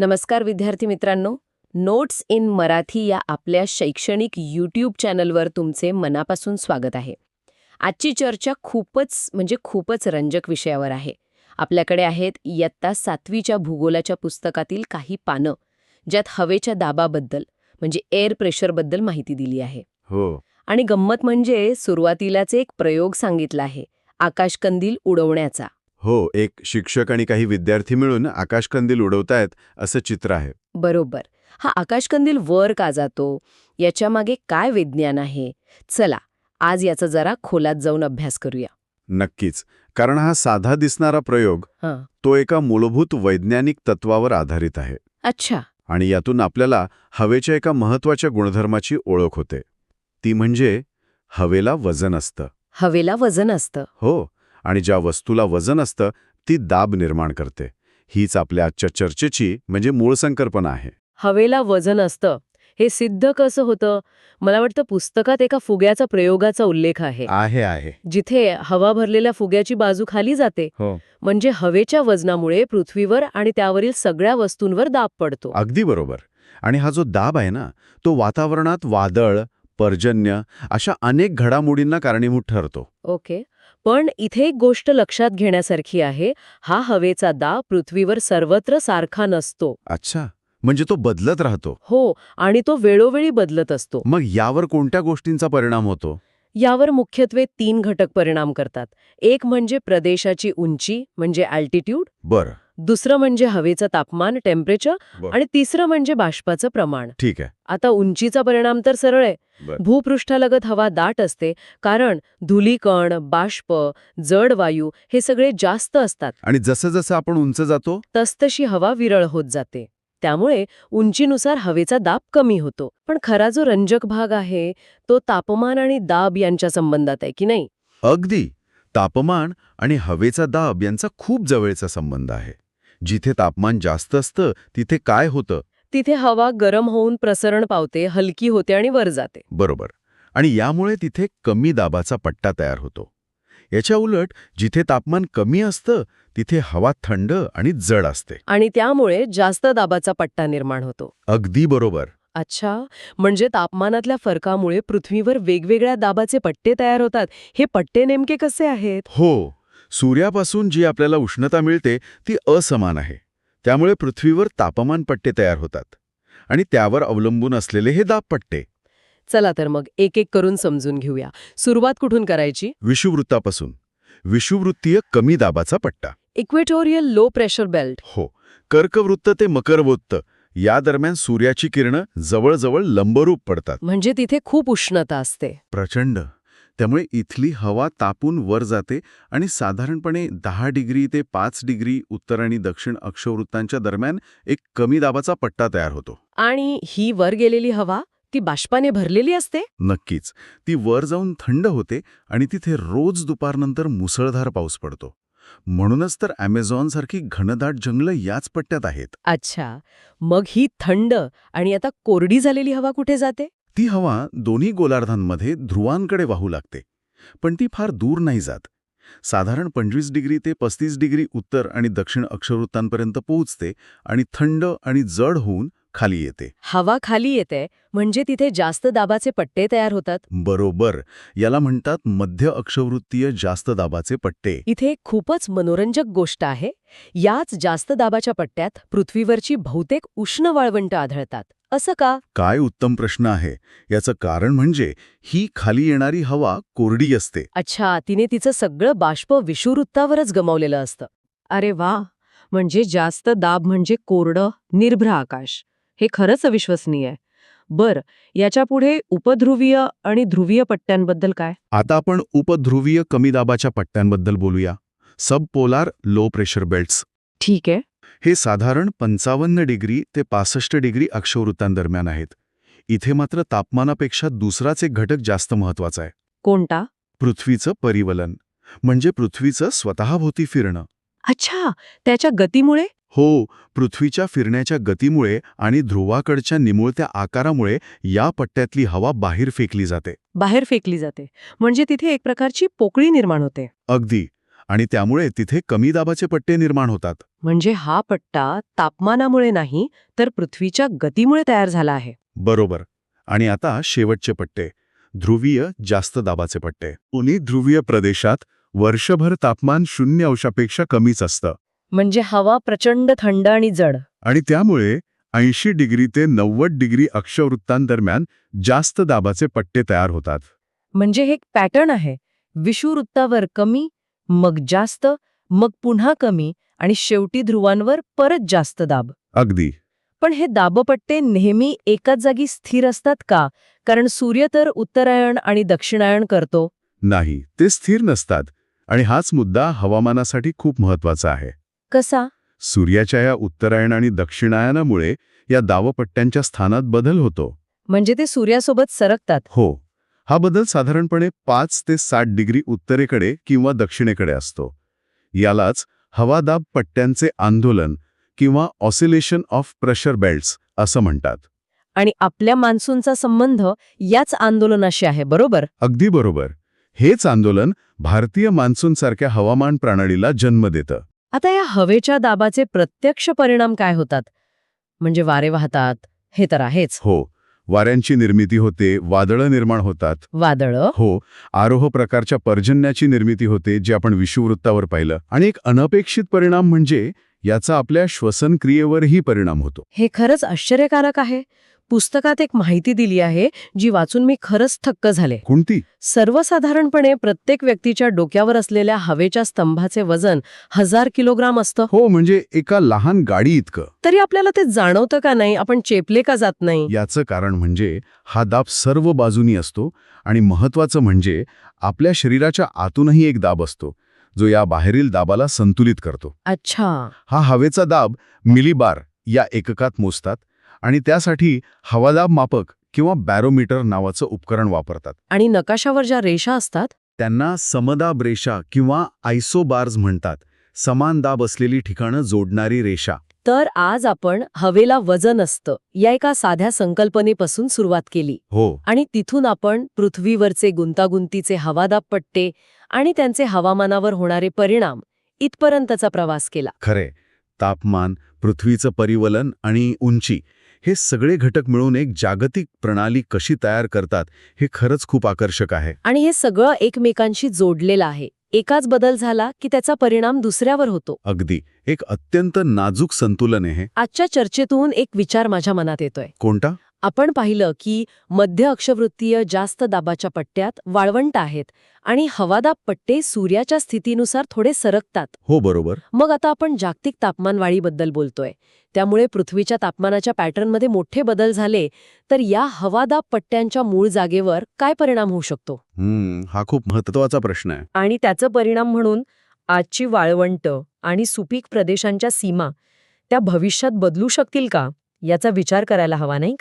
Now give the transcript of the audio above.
नमस्कार विद्यार्थी मित्रांनो. नोट्स इन मराठी या आपल्या शैक्षणिक यूट्यूब चॅनलवर तुमचे मनापासून स्वागत आहे. आजची चर्चा खूपच रंजक विषयावर आहे. आपल्याकडे आहेत इयत्ता 7वीच्या भूगोलाच्या पुस्तकातील काही पानं, ज्यात हवेच्या दाबाबद्दल एअर प्रेशरबद्दल माहिती दिली आहे. हो. आणि गंमत म्हणजे सुरुवातीलाच एक प्रयोग सांगितला आहे, आकाशकंदील उडवण्याचा. हो, एक शिक्षक आणि काही विद्यार्थी मिळून आकाशकंदील उडवतायत असं चित्र आहे. बरोबर. हा आकाशकंदील वर का जातो, याच्यामागे काय विज्ञान आहे? चला, आज याचा जरा खोलात जाऊन अभ्यास करूया. नक्कीच, कारण हा साधा दिसणारा प्रयोग हां. तो एका मूलभूत वैज्ञानिक तत्वावर आधारित आहे. अच्छा. आणि यातून आपल्याला हवेच्या एका महत्वाच्या गुणधर्माची ओळख होते. ती म्हणजे हवेला वजन असतं. हवेला वजन असतं. हो, आणि ज्या वस्तूला वजन असतं ती दाब निर्माण करते. हीच आपल्या आजच्या चर्चेची मूळ संकल्पना आहे. हवेला वजन असतं हे सिद्ध कसं होतं? मला वाटतं पुस्तकात एका फुग्याचा प्रयोगाचा उल्लेख आहे, आहे. जिथे हवा भरलेल्या फुग्याची बाजू खाली जाते. हो, म्हणजे हवेच्या वजनामुळे पृथ्वीवर आणि त्यावरील सगळ्या वस्तूंवर दाब पडतो. अगदी बरोबर. आणि हा जो दाब आहे ना, तो वातावरणात वादळ, पर्जन्य अशा अनेक घडामोडींना कारणीभूत ठरतो. ओके. पण इथे एक गोष्ट लक्षात घेण्यासारखी आहे. हा हवेचा दाब पृथ्वीवर सर्वत्र सारखा नसतो. अच्छा, म्हणजे तो बदलत राहतो. हो, आणि तो वेळोवेळी बदलत असतो. मग यावर कोणत्या गोष्टींचा परिणाम होतो? यावर मुख्यत्वे 3 घटक परिणाम करतात. एक म्हणजे प्रदेशाची उंची अल्टिट्यूड, बरं. दुसरं म्हणजे हवेचं तापमान टेम्परेचर, बरं. आणि तिसरं म्हणजे बाष्पाचं प्रमाण. ठीक आहे. आता उंचीचा परिणाम तर सरळ आहे. बरं. भूपृष्ठालगत हवा दाट असते, कारण धुलीकण, बाष्प, जड वायू हे सगळे जास्त असतात. आणि जसं जसं आपण उंच जातो तसतशी हवा विरळ होत जाते. त्यामुळे उंचीनुसार हवेचा दाब कमी होतो. पण खरा जो रंजक भाग आहे तो तापमान आणि दाब यांच्या संबंधात आहे की नाही? अगदी. तापमान आणि हवेचा दाब यांचा खूप जवळचा संबंध आहे. जिथे तापमान जास्त असतं तिथे काय होतं? तिथे हवा गरम होऊन प्रसरण पावते, हलकी होते आणि वर जाते. बरोबर. आणि यामुळे तिथे कमी दाबाचा पट्टा तयार होतो. याच्या उलट जिथे तापमान कमी असतं तिथे हवा थंड आणि जड असते. आणि त्यामुळे जास्त दाबाचा पट्टा निर्माण होतो. अगदी बरोबर. अच्छा, म्हणजे तापमानातल्या फरकामुळे पृथ्वीवर वेगवेगळ्या दाबाचे पट्टे तयार होतात. हे पट्टे नेमके कसे आहेत? हो, सूर्यापासून जी आपल्याला उष्णता मिळते ती असमान आहे. त्यामुळे पृथ्वीवर तापमान पट्टे तयार होतात आणि त्यावर अवलंबून असलेले हे दाब पट्टे. चला तर मग एक एक करून समजून घेऊया. सुरुवात कुठून करायची? विषुववृत्तापासून. विषुववृत्तीय कमी दाबाचा पट्टा. Equatorial low pressure belt. हो, कर्कवृत्त ते मकरवृत्त या दरम्यान सूर्याची किरणं जवळजवळ लंबरूप पडतात. म्हणजे तिथे खूप उष्णता असते. प्रचंड. त्यामुळे इथली हवा तापून वर जाते आणि साधारणपणे 10 डिग्री ते 5 डिग्री उत्तर आणि दक्षिण अक्षवृत्तांच्या दरम्यान एक कमी दाबाचा पट्टा तयार होतो. आणि ही वर गेलेली हवा ती बाष्पाने भरलेली असते. नक्कीच. ती वर जाऊन थंड होते आणि तिथे रोज दुपारनंतर मुसळधार पाऊस पडतो. म्हणूनच तर ॲमेझॉनसारखी घनदाट जंगलं याच पट्ट्यात आहेत. अच्छा, मग ही थंड आणि आता कोरडी झालेली हवा कुठे जाते? ती हवा दोन्ही गोलार्धांमध्ये ध्रुवांकडे वाहू लागते. पण ती फार दूर नाही जात. साधारण 25 डिग्री ते 35 डिग्री उत्तर आणि दक्षिण अक्षवृत्तांपर्यंत पोहोचते आणि थंड आणि जड होऊन खाली येते. हवा खाली येते म्हणजे तिथे जास्त दाबाचे पट्टे तयार होतात. बरोबर. याला म्हणतात मध्य अक्षवृत्तीय जास्त दाबाचे पट्टे. इथे खूपच मनोरंजक गोष्ट आहे. याच जास्त दाबाच्या पट्ट्यात पृथ्वीवरची बहुतेक उष्ण वाळवंट आढळतात. असं का? काय उत्तम प्रश्न आहे. याचं कारण म्हणजे ही खाली येणारी हवा कोरडी असते. अच्छा, तिने तिचं सगळं बाष्प विषुववृत्तावरच गमावलेलं असतं. अरे वा, म्हणजे जास्त दाब म्हणजे कोरडं, निर्भ्र आकाश. हे खरंच अविश्वसनीय आहे. बरं, याच्या पुढे उपध्रुवीय आणि ध्रुवीय पट्ट्यांबद्दल काय? आता आपण उपध्रुवीय कमी दाबाच्या पट्ट्यांबद्दल बोलूया. सब पोलार लो प्रेशर बेल्ट्स. ठीक आहे. हे साधारण 55 डिग्री ते 65 डिग्री अक्षवृत्तांदरम्यान आहेत. इथे मात्र तापमानापेक्षा दुसराच एक घटक जास्त महत्वाचा आहे. कोणता? पृथ्वीचं परिवलन. म्हणजे पृथ्वीचं स्वतःभोवती फिरणं. अच्छा, त्याच्या गतीमुळे? हो, पृथ्वीच्या फिरण्याच्या गतीमुळे आणि ध्रुवाकडच्या निमुळत्या आकारामुळे या पट्ट्यातली हवा बाहेर फेकली जाते. बाहेर फेकली जाते म्हणजे तिथे एक प्रकारची पोकळी निर्माण होते. अगदी. आणि त्यामुळे तिथे कमी दाबाचे पट्टे निर्माण होतात. म्हणजे हा पट्टा तापमानामुळे नाही तर पृथ्वीच्या गतीमुळे तयार झाला आहे. बरोबर. आणि आता शेवटचे पट्टे, ध्रुवीय जास्त दाबाचे पट्टे. दोन्ही ध्रुवीय प्रदेशात वर्षभर तापमान 0 अंशापेक्षा कमीच असतं. म्हणजे हवा प्रचंड थंड आणि जड. आणि त्यामुळे 80 डिग्री ते 90 डिग्री अक्षवृत्तांदरम्यान जास्त दाबाचे पट्टे तयार होतात. म्हणजे हे एक पॅटर्न आहे. विषुववृत्तावर कमी, मग जास्त, मग पुन्हा कमी आणि शेवटी ध्रुवांवर परत जास्त दाब. अगदी. पण हे दाबपट्टे नेहमी एकाच जागी स्थिर असतात का? कारण सूर्य तर उत्तरायण आणि दक्षिणायन करतो. नाही, ते स्थिर नसतात. आणि हाच मुद्दा हवामानासाठी खूप महत्वाचा आहे. कसा? सूर्याच्या या उत्तरायण आणि दक्षिणायनामुळे या दाबपट्ट्यांच्या स्थानात बदल होतो. म्हणजे ते सूर्यासोबत सरकतात. हो. हा बदल साधारणपणे 5 ते 60 डिग्री उत्तरेकडे किंवा दक्षिणेकडे असतो. यालाच हवादाब पट्ट्यांचे आंदोलन किंवा ऑसिलेशन ऑफ प्रेशर बेल्ट्स असं म्हणतात. आणि आपल्या मान्सूनचा संबंध याच आंदोलनाशी आहे, बरोबर? अगदी बरोबर. हेच आंदोलन भारतीय मान्सूनसारख्या हवामान प्रणालीला जन्म देतं. आता या हवेच्या दाबाचे प्रत्यक्ष परिणाम काय होतात? म्हणजे वारे वाहतात, हे तर आहेच. हो. वाऱ्यांची निर्मिती होते, वादळं निर्माण होतात. वादळं? हो. आरोह प्रकारच्या पर्जन्याची निर्मिती होते, जे आपण विषुववृत्तावर पाहिलं. आणि एक अनपेक्षित परिणाम म्हणजे याचा आपल्या श्वसनक्रियेवरही परिणाम होतो. हे खरंच आश्चर्यकारक आहे. पुस्तकात एक माहिती दिली आहे जी वाचून मी खरंच थक्क झाले. कोणती? सर्वसाधारणपणे प्रत्येक व्यक्तीच्या डोक्यावर असलेल्या हवेच्या स्तंभाचे वजन 1000 किलोग्राम असतं. हो, म्हणजे एका लहान गाडी इतकं. तरी आपल्याला ते जाणवतं का नाही? आपण चेपले का जात नाही? याचं कारण म्हणजे हा दाब सर्व बाजूनी असतो. आणि महत्वाचं म्हणजे आपल्या शरीराच्या आतूनही एक दाब असतो, जो या बाहेरील दाबाला संतुलित करतो. अच्छा. हा हवेचा दाब मिलीबार या एककात मोजतात. आणि त्यासाठी हवादाब मापक किंवा बॅरोमीटर नावाचं उपकरण वापरतात. आणि नकाशावर ज्या रेषा असतात त्यांना समदाब रेषा किंवा आयसोबार्स म्हणतात. समान दाब असलेली ठिकाणं जोडणारी रेषा. तर आज आपण हवेला वजन असतं या एका साध्या संकल्पनेपासून सुरुवात केली. हो. आणि तिथून आपण पृथ्वीवरचे गुंतागुंतीचे हवादाब पट्टे आणि त्यांचे हवामानावर होणारे परिणाम इथपर्यंतचा प्रवास केला. खरे. तापमान, पृथ्वीचं परिवलन आणि उंची हे सगळे घटक मिळून एक जागतिक प्रणाली कशी तयार करतात हे खरंच खूप आकर्षक आहे. आणि हे सगळं एकमेकांशी जोडलेलं आहे. एकाच बदल झाला की त्याचा परिणाम दुसऱ्यावर होतो. अगदी. एक अत्यंत नाजूक संतुलन आहे. आजच्या चर्चेतून एक विचार माझ्या मनात येतोय. कोणता? आपण पाहिलं की मध्य अक्षवृत्तीय जास्त दाबाच्या पट्ट्यात वाळवंट आहेत आणि हवादाब पट्टे सूर्याच्या स्थितीनुसार थोडे सरकतात. हो, बरोबर. मग आता आपण जागतिक तापमानवाढीबद्दल बोलतोय. त्यामुळे पृथ्वीच्या तापमानाच्या पॅटर्नमध्ये मोठे बदल झाले तर या हवादाब पट्ट्यांच्या मूळ जागेवर काय परिणाम होऊ शकतो? हा खूप महत्त्वाचा प्रश्न आहे. आणि त्याचा परिणाम म्हणून आजची वाळवंट आणि सुपीक प्रदेशांच्या सीमा त्या भविष्यात बदलू शकतील का याचा विचार करायला हवा, नाही?